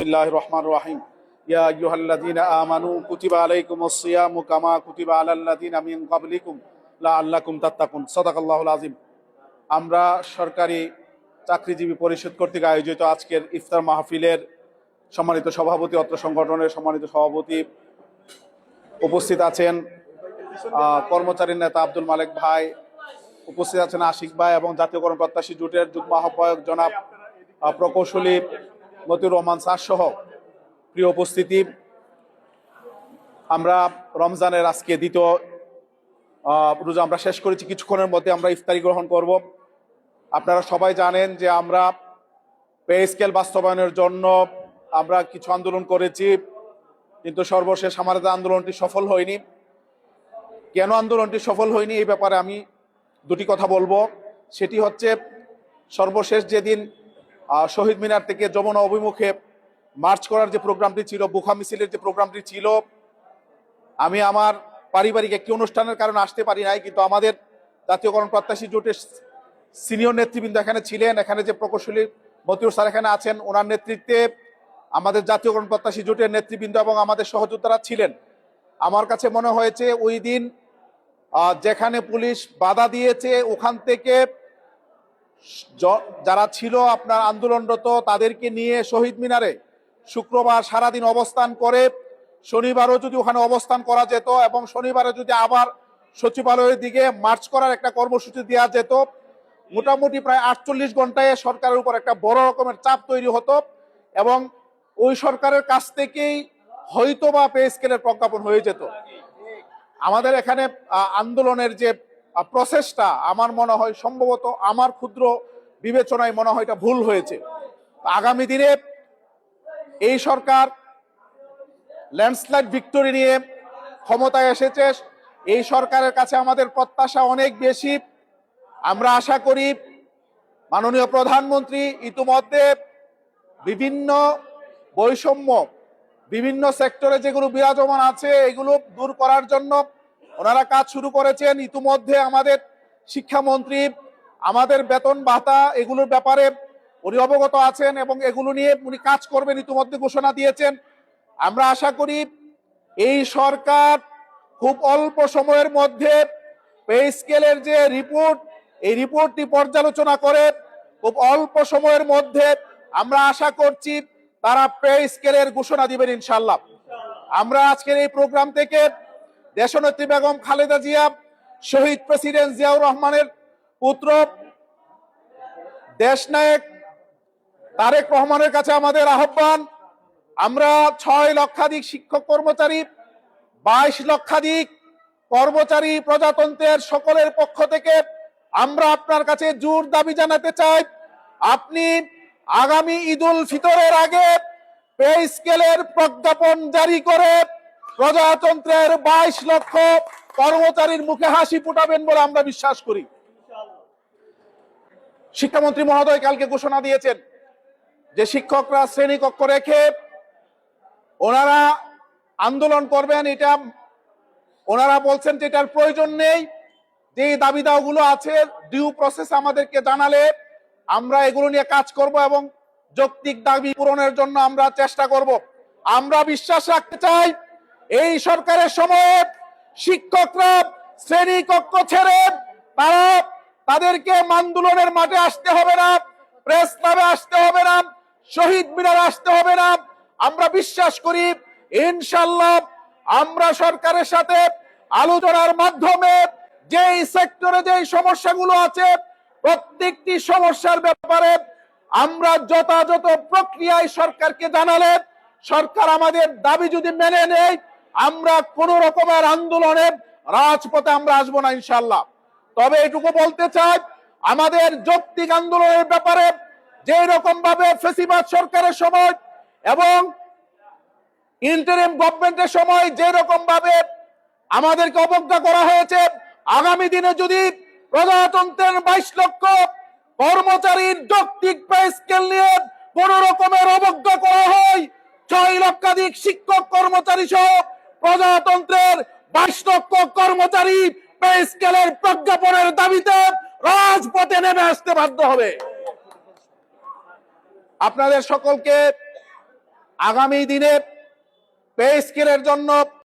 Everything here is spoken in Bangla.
বিসমিল্লাহির রহমানির রহিম। ইয়া আইয়ুহাল্লাযীনা আমানু কুতিবা আলাইকুমুস সিয়ামু কামা কুতিবা আলাল্লাযীনা মিন ক্বাবলিকুম লাআল্লাকুম তাত্তাকুন। সাদাকাল্লাহুল আযীম। আমরা সরকারি চাকরিজীবী পরিষদ কর্তৃক আয়োজিত আজকের ইফতার মাহফিলের সম্মানিত সভাপতি, অত্র সংগঠনের সম্মানিত সভাপতি উপস্থিত আছেন, কর্মচারী নেতা আব্দুল মালেক ভাই, উপস্থিত আছেন আশিক ভাই এবং জাতীয়করণ প্রত্যাশী জোটের যুগ্ম আহ্বায়ক জনাব প্রকৌশলী মতিউর রহমান স্যার সহ প্রিয় উপস্থিতি। আমরা রমজানের আজকে দ্বিতীয় রোজা আমরা শেষ করেছি, কিছুক্ষণের মধ্যে আমরা ইফতারি গ্রহণ করব। আপনারা সবাই জানেন যে আমরা পে স্কেল বাস্তবায়নের জন্য আমরা কিছু আন্দোলন করেছি, কিন্তু সর্বশেষ আমাদের আন্দোলনটি সফল হয়নি। কেন আন্দোলনটি সফল হয়নি এই ব্যাপারে আমি দুটি কথা বলবো। সেটি হচ্ছে, সর্বশেষ যেদিন শহীদ মিনার থেকে যমুনা অভিমুখে মার্চ করার যে প্রোগ্রামটি ছিল, বুখা মিছিলের যে প্রোগ্রামটি ছিল, আমি আমার পারিবারিক একটি অনুষ্ঠানের কারণে আসতে পারি নাই, কিন্তু আমাদের জাতীয়করণ প্রত্যাশী জোটের সিনিয়র নেতৃবৃন্দ এখানে ছিলেন। এখানে যে প্রকৌশলী মতিউর স্যার এখানে আছেন, ওনার নেতৃত্বে আমাদের জাতীয়করণ প্রত্যাশী জোটের নেতৃবৃন্দ এবং আমাদের সহযোদ্ধারা ছিলেন। আমার কাছে মনে হয়েছে ওই দিন যেখানে পুলিশ বাধা দিয়েছে, ওখান থেকে যারা ছিল আপনার আন্দোলনরত তাদেরকে নিয়ে শহীদ মিনারে শুক্রবার সারাদিন অবস্থান করে, শনিবারও যদি ওখানে অবস্থান করা যেত এবং শনিবারে যদি আবার সচিবালয়ের দিকে মার্চ করার একটা কর্মসূচি দেওয়া যেত, মোটামুটি প্রায় 48 ঘন্টায় সরকারের উপর একটা বড় রকমের চাপ তৈরি হতো এবং ওই সরকারের কাছ থেকেই হয়তোবা পে স্কেলের প্রজ্ঞাপন হয়ে যেত। আমাদের এখানে আন্দোলনের যে প্রসেসটা, আমার মনে হয় সম্ভবত আমার ক্ষুদ্র বিবেচনায় মনে হয় এটা ভুল হয়েছে। আগামী দিনে এই সরকার ল্যান্ডস্লাইড ভিক্টরি নিয়ে ক্ষমতায় এসেছে, এই সরকারের কাছে আমাদের প্রত্যাশা অনেক বেশি। আমরা আশা করি মাননীয় প্রধানমন্ত্রী ইতিমধ্যে বিভিন্ন বৈষম্য বিভিন্ন সেক্টরে যেগুলো বিরাজমান আছে এগুলো দূর করার জন্য ওনারা কাজ শুরু করেছেন। ইতিমধ্যে আমাদের শিক্ষামন্ত্রী আমাদের বেতন ভাতা এগুলোর ব্যাপারে উনি অবগত আছেন এবং এগুলো নিয়ে উনি কাজ করবেন, ইতিমধ্যে ঘোষণা দিয়েছেন। আমরা আশা করি এই সরকার খুব অল্প সময়ের মধ্যে পে স্কেলের যে রিপোর্ট, এই রিপোর্টটি পর্যালোচনা করে খুব অল্প সময়ের মধ্যে আমরা আশা করছি তারা পে স্কেলের ঘোষণা দিবেন ইনশাল্লাহ। আমরা আজকের এই প্রোগ্রাম থেকে দেশনেত্রী বেগম খালেদা জিয়া, শহীদ প্রেসিডেন্ট জিয়াউর রহমানের পুত্র দেশনায়ক তারেক রহমানের কাছে আমাদের আহ্বান, আমরা 6 লক্ষাধিক শিক্ষক কর্মচারী, 22 লক্ষাধিক কর্মচারী প্রজাতন্ত্রের সকলের পক্ষ থেকে আমরা আপনার কাছে জোর দাবি জানাতে চাই, আপনি আগামী ঈদুল ফিতরের আগে পে স্কেলের প্রজ্ঞাপন জারি করে প্রজাতন্ত্রের 22 লক্ষ কর্মচারীর মুখে হাসি ফুটাবেন বলে আমরা বিশ্বাস করি। শিক্ষামন্ত্রী মহোদয় কালকে ঘোষণা দিয়েছেন যে শিক্ষকরা শ্রেণীকক্ষ রেখে ওনারা আন্দোলন করবেন, এটা ওনারা বলছেন যে এটার প্রয়োজন নেই। যে দাবি দাওয়াগুলো আছে ডিউ প্রসেস আমাদেরকে জানালে আমরা এগুলো নিয়ে কাজ করব এবং যৌক্তিক দাবি পূরণের জন্য আমরা চেষ্টা করব। আমরা বিশ্বাস রাখতে চাই এই সরকারের সময়ে শিক্ষকরা শ্রেণীকক্ষ ছেড়ে তাদেরকে আন্দোলনের মাঠে আসতে হবে না, প্রেস ক্লাবে আসতে হবে না, শহীদ মিনারে আসতে হবে না। আমরা বিশ্বাস করি ইনশাআল্লাহ আমরা সরকারের সাথে আলোচনার মাধ্যমে যেই সেক্টরে যেই সমস্যাগুলো আছে প্রত্যেকটি সমস্যার ব্যাপারে আমরা যথাযথ প্রক্রিয়ায় সরকারকে জানালে সরকার আমাদের দাবি যদি মেনে নেয়, আমরা কোন রকমের আন্দোলনে রাজপথে আমরা আসবো না ইনশাআল্লাহ। তবে এটুকু বলতে চাই, আমাদের যৌক্তিক আন্দোলনের ব্যাপারে যে রকম ভাবে ফেসিবাদ সরকারের সময় এবং ইন্টারিম গভর্নমেন্টের সময় যে রকম ভাবে আমাদেরকে অবজ্ঞা করা হয়েছে, আগামী দিনে যদি প্রজাতন্ত্রের 22 লক্ষ কর্মচারীর যৌক্তিক পে স্কেল নিয়ে কোন রকমের অবজ্ঞা করা হয়, 6 লক্ষাধিক শিক্ষক কর্মচারী সহ প্রজাতন্ত্রের 22 লক্ষ কর্মচারী পে স্কেলের প্রজ্ঞাপনের দাবিতে রাজপথে নেমে আসতে বাধ্য হবে। আপনাদের সকলকে আগামী দিনে পে স্কেলের জন্য